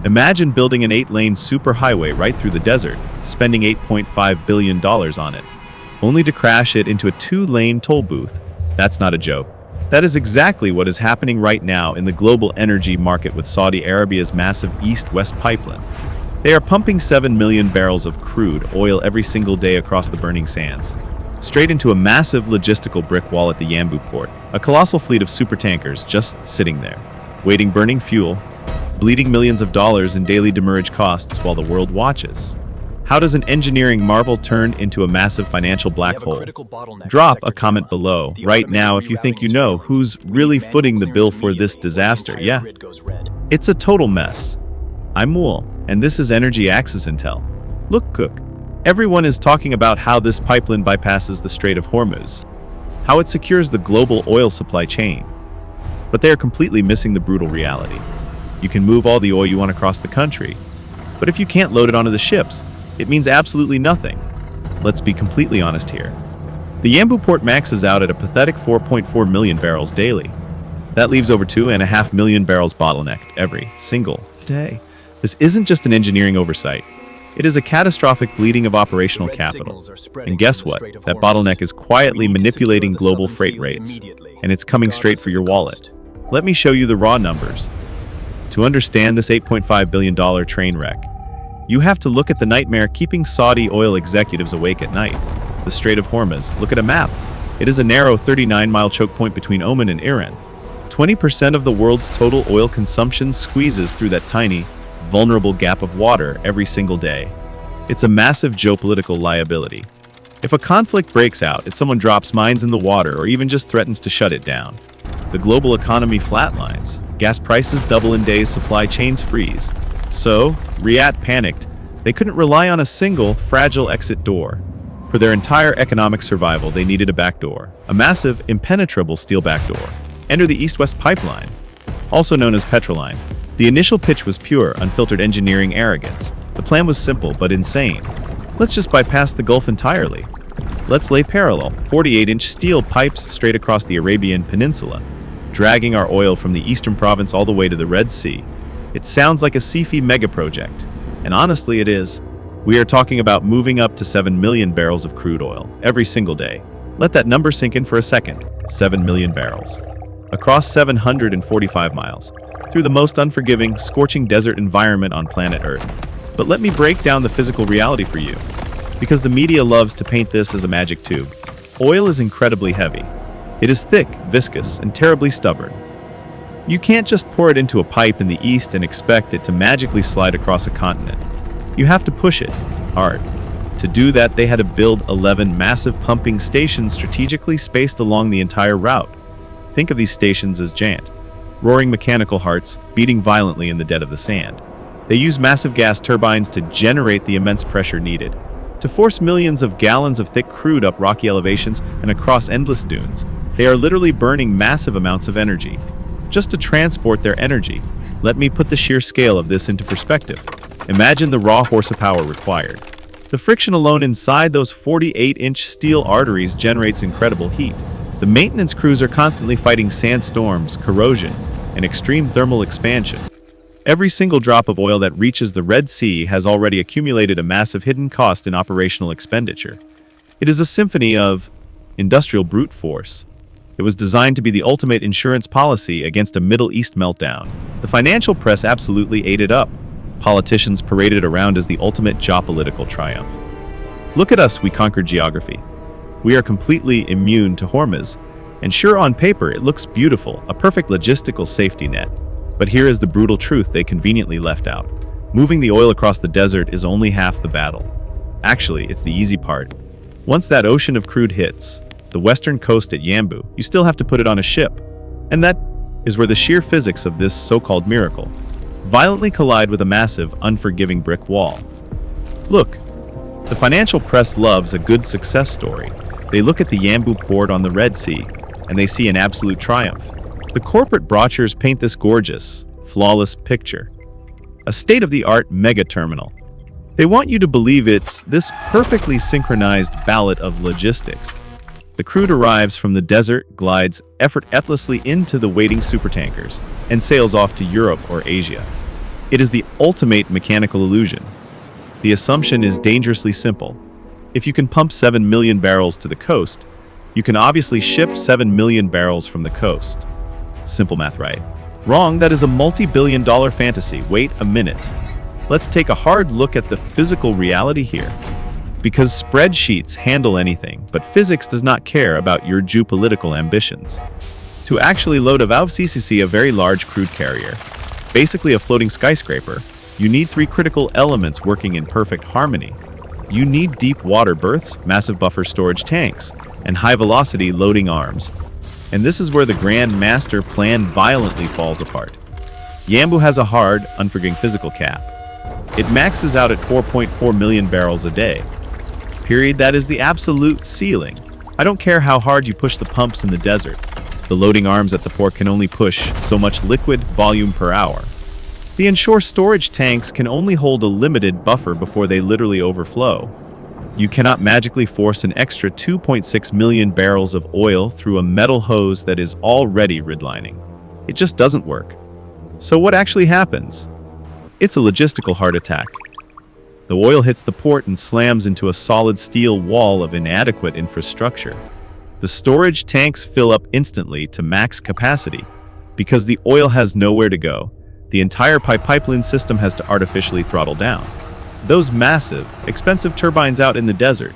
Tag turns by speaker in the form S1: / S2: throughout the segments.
S1: Imagine building an 8-lane superhighway right through the desert, spending $8.5 billion on it, only to crash it into a 2-lane toll booth. That's not a joke. That is exactly what is happening right now in the global energy market with Saudi Arabia's massive east-west pipeline. They are pumping 7 million barrels of crude oil every single day across the burning sands, straight into a massive logistical brick wall at the Yanbu port, a colossal fleet of supertankers just sitting there, waiting burning fuel, bleeding millions of dollars in daily demurrage costs while the world watches. How does an engineering marvel turn into a massive financial black hole? Drop a comment below right now if you think you know who's really footing the bill for this disaster. Yeah, it's a total mess. I'm Mool, and this is Energy Axis Intel. Look, Cook. Everyone is talking about how this pipeline bypasses the Strait of Hormuz, how it secures the global oil supply chain. But they are completely missing the brutal reality. You can move all the oil you want across the country, but if you can't load it onto the ships, it means absolutely nothing. Let's be completely honest here. The Yanbu port maxes out at a pathetic 4.4 million barrels daily. That leaves over 2.5 million barrels bottlenecked every single day. This isn't just an engineering oversight. It is a catastrophic bleeding of operational capital. And guess what? That bottleneck is quietly manipulating global freight rates, and it's coming straight for your wallet. Let me show you the raw numbers. To understand this $8.5 billion train wreck, you have to look at the nightmare keeping Saudi oil executives awake at night. The Strait of Hormuz. Look at a map. It is a narrow 39-mile choke point between Oman and Iran. 20% of the world's total oil consumption squeezes through that tiny, vulnerable gap of water every single day. It's a massive geopolitical liability. If a conflict breaks out, if someone drops mines in the water or even just threatens to shut it down, the global economy flatlines. Gas prices double in days, supply chains freeze. So, Riyadh panicked. They couldn't rely on a single, fragile exit door. For their entire economic survival, they needed a backdoor, a massive, impenetrable steel backdoor. Enter the East-West Pipeline, also known as Petroline. The initial pitch was pure, unfiltered engineering arrogance. The plan was simple, but insane. Let's just bypass the Gulf entirely. Let's lay parallel, 48-inch steel pipes straight across the Arabian Peninsula, dragging our oil from the eastern province all the way to the Red Sea. It sounds like a sci-fi mega-project, and honestly it is. We are talking about moving up to 7 million barrels of crude oil every single day. Let that number sink in for a second. 7 million barrels. Across 745 miles, through the most unforgiving, scorching desert environment on planet Earth. But let me break down the physical reality for you, because the media loves to paint this as a magic tube. Oil is incredibly heavy. It is thick, viscous, and terribly stubborn. You can't just pour it into a pipe in the east and expect it to magically slide across a continent. You have to push it hard. To do that, they had to build 11 massive pumping stations strategically spaced along the entire route. Think of these stations as giant, roaring mechanical hearts beating violently in the dead of the sand. They use massive gas turbines to generate the immense pressure needed to force millions of gallons of thick crude up rocky elevations and across endless dunes. They are literally burning massive amounts of energy just to transport their energy. Let me put the sheer scale of this into perspective. Imagine the raw horsepower required. The friction alone inside those 48-inch steel arteries generates incredible heat. The maintenance crews are constantly fighting sandstorms, corrosion, and extreme thermal expansion. Every single drop of oil that reaches the Red Sea has already accumulated a massive hidden cost in operational expenditure. It is a symphony of industrial brute force. It was designed to be the ultimate insurance policy against a Middle East meltdown. The financial press absolutely ate it up. Politicians paraded around as the ultimate geopolitical triumph. Look at us, we conquered geography. We are completely immune to Hormuz. And sure, on paper, it looks beautiful, a perfect logistical safety net. But here is the brutal truth they conveniently left out. Moving the oil across the desert is only half the battle. Actually, it's the easy part. Once that ocean of crude hits the western coast at Yanbu, you still have to put it on a ship. And that is where the sheer physics of this so-called miracle violently collide with a massive, unforgiving brick wall. Look, the financial press loves a good success story. They look at the Yanbu port on the Red Sea, and they see an absolute triumph. The corporate brochures paint this gorgeous, flawless picture. A state-of-the-art mega-terminal. They want you to believe it's this perfectly synchronized ballet of logistics. The crude arrives from the desert, glides effortlessly into the waiting supertankers, and sails off to Europe or Asia. It is the ultimate mechanical illusion. The assumption is dangerously simple. If you can pump 7 million barrels to the coast, you can obviously ship 7 million barrels from the coast. Simple math, right? Wrong, that is a multi-billion-dollar fantasy. Wait a minute. Let's take a hard look at the physical reality here. Because spreadsheets handle anything, but physics does not care about your geopolitical ambitions. To actually load a VCCC, a very large crude carrier, basically a floating skyscraper, you need 3 critical elements working in perfect harmony. You need deep water berths, massive buffer storage tanks, and high-velocity loading arms. And this is where the grand master plan violently falls apart. Yambu has a hard, unforgiving physical cap. It maxes out at 4.4 million barrels a day. Period. That is the absolute ceiling. I don't care how hard you push the pumps in the desert. The loading arms at the port can only push so much liquid volume per hour. The inshore storage tanks can only hold a limited buffer before they literally overflow. You cannot magically force an extra 2.6 million barrels of oil through a metal hose that is already redlining. It just doesn't work. So what actually happens? It's a logistical heart attack. The oil hits the port and slams into a solid steel wall of inadequate infrastructure. The storage tanks fill up instantly to max capacity. Because the oil has nowhere to go, the entire pipeline system has to artificially throttle down. Those massive, expensive turbines out in the desert,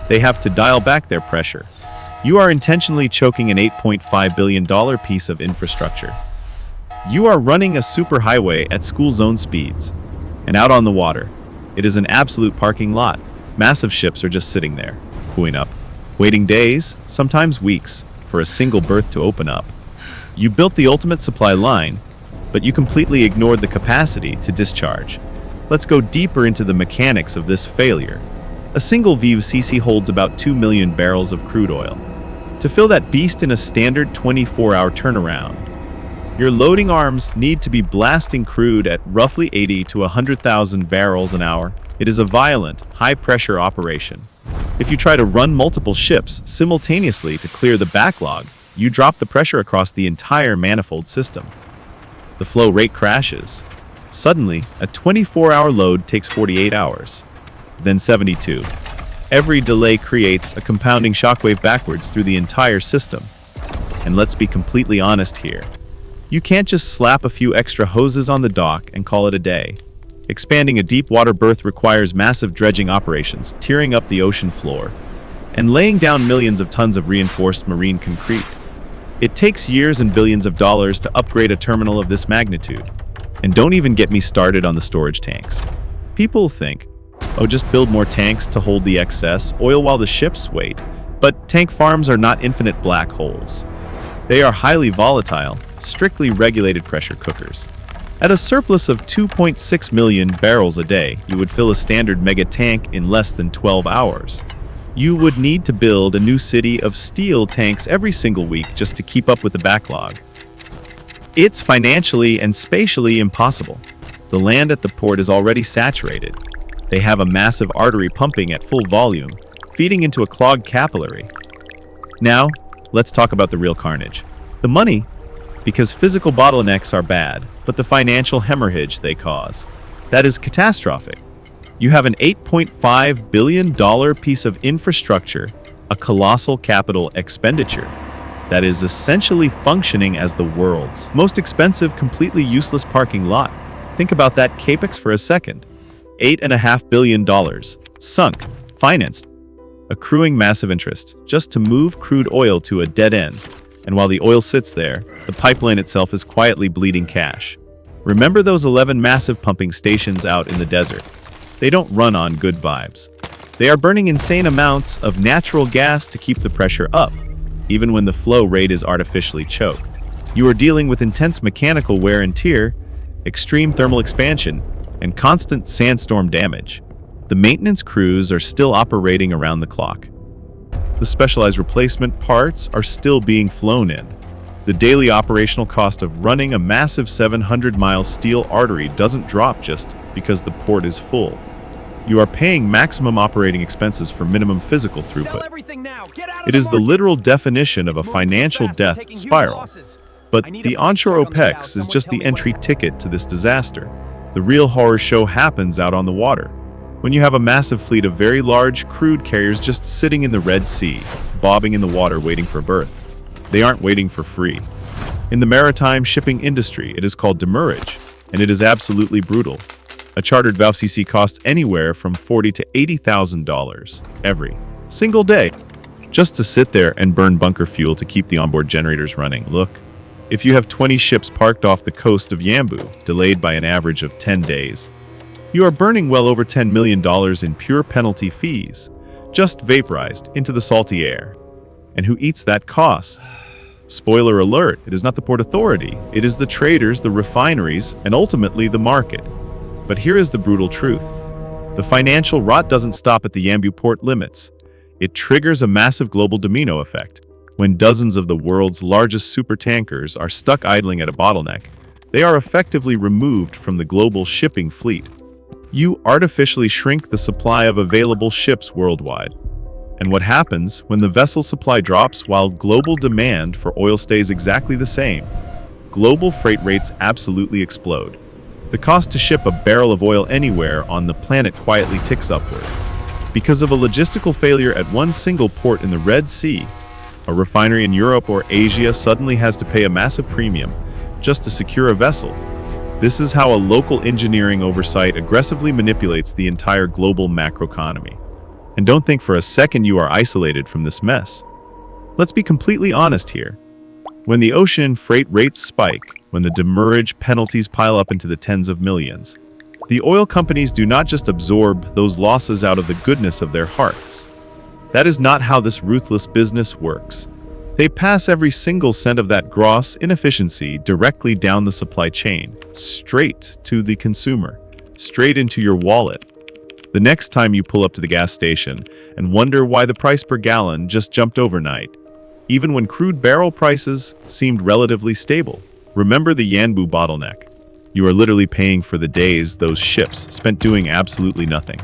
S1: they have to dial back their pressure. You are intentionally choking an $8.5 billion piece of infrastructure. You are running a superhighway at school zone speeds. And out on the water, it is an absolute parking lot. Massive ships are just sitting there, buoying up, waiting days, sometimes weeks, for a single berth to open up. You built the ultimate supply line, but you completely ignored the capacity to discharge. Let's go deeper into the mechanics of this failure. A single VCC holds about 2 million barrels of crude oil. To fill that beast in a standard 24-hour turnaround, your loading arms need to be blasting crude at roughly 80 to 100,000 barrels an hour. It is a violent, high-pressure operation. If you try to run multiple ships simultaneously to clear the backlog, you drop the pressure across the entire manifold system. The flow rate crashes. Suddenly, a 24-hour load takes 48 hours, then 72. Every delay creates a compounding shockwave backwards through the entire system. And let's be completely honest here. You can't just slap a few extra hoses on the dock and call it a day. Expanding a deep water berth requires massive dredging operations, tearing up the ocean floor, and laying down millions of tons of reinforced marine concrete. It takes years and billions of dollars to upgrade a terminal of this magnitude. And don't even get me started on the storage tanks. People think, oh, just build more tanks to hold the excess oil while the ships wait. But tank farms are not infinite black holes. They are highly volatile, strictly regulated pressure cookers. At a surplus of 2.6 million barrels a day, you would fill a standard mega tank in less than 12 hours. You would need to build a new city of steel tanks every single week just to keep up with the backlog. It's financially and spatially impossible. The land at the port is already saturated. They have a massive artery pumping at full volume, feeding into a clogged capillary. Now, let's talk about the real carnage. The money, because physical bottlenecks are bad, but the financial hemorrhage they cause, that is catastrophic. You have an $8.5 billion piece of infrastructure, a colossal capital expenditure, that is essentially functioning as the world's most expensive, completely useless parking lot. Think about that capex for a second. $8.5 billion, sunk, financed, accruing massive interest, just to move crude oil to a dead end. And while the oil sits there, the pipeline itself is quietly bleeding cash. Remember those 11 massive pumping stations out in the desert? They don't run on good vibes. They are burning insane amounts of natural gas to keep the pressure up, even when the flow rate is artificially choked. You are dealing with intense mechanical wear and tear, extreme thermal expansion, and constant sandstorm damage. The maintenance crews are still operating around the clock. The specialized replacement parts are still being flown in. The daily operational cost of running a massive 700-mile steel artery doesn't drop just because the port is full. You are paying maximum operating expenses for minimum physical throughput. It is the literal definition of a financial death spiral. But the onshore OPEX is just the entry ticket to this disaster. The real horror show happens out on the water, when you have a massive fleet of very large crude carriers just sitting in the Red Sea, bobbing in the water waiting for berth. They aren't waiting for free. In the maritime shipping industry, it is called demurrage, and it is absolutely brutal. A chartered VLCC costs anywhere from $40,000 to $80,000 every single day, just to sit there and burn bunker fuel to keep the onboard generators running. Look, if you have 20 ships parked off the coast of Yanbu, delayed by an average of 10 days, you are burning well over $10 million in pure penalty fees, just vaporized into the salty air. And who eats that cost? Spoiler alert, it is not the Port Authority, it is the traders, the refineries, and ultimately the market. But here is the brutal truth. The financial rot doesn't stop at the Yanbu port limits. It triggers a massive global domino effect. When dozens of the world's largest supertankers are stuck idling at a bottleneck, they are effectively removed from the global shipping fleet. You artificially shrink the supply of available ships worldwide. And what happens when the vessel supply drops while global demand for oil stays exactly the same? Global freight rates absolutely explode. The cost to ship a barrel of oil anywhere on the planet quietly ticks upward. Because of a logistical failure at one single port in the Red Sea, a refinery in Europe or Asia suddenly has to pay a massive premium just to secure a vessel. This is how a local engineering oversight aggressively manipulates the entire global macroeconomy. And don't think for a second you are isolated from this mess. Let's be completely honest here. When the ocean freight rates spike, when the demurrage penalties pile up into the tens of millions, the oil companies do not just absorb those losses out of the goodness of their hearts. That is not how this ruthless business works. They pass every single cent of that gross inefficiency directly down the supply chain, straight to the consumer, straight into your wallet. The next time you pull up to the gas station and wonder why the price per gallon just jumped overnight, even when crude barrel prices seemed relatively stable, remember the Yanbu bottleneck. You are literally paying for the days those ships spent doing absolutely nothing.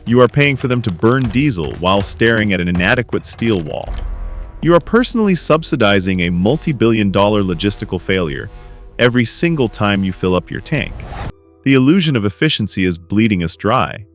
S1: You are paying for them to burn diesel while staring at an inadequate steel wall. You are personally subsidizing a multi-billion-dollar logistical failure every single time you fill up your tank. The illusion of efficiency is bleeding us dry.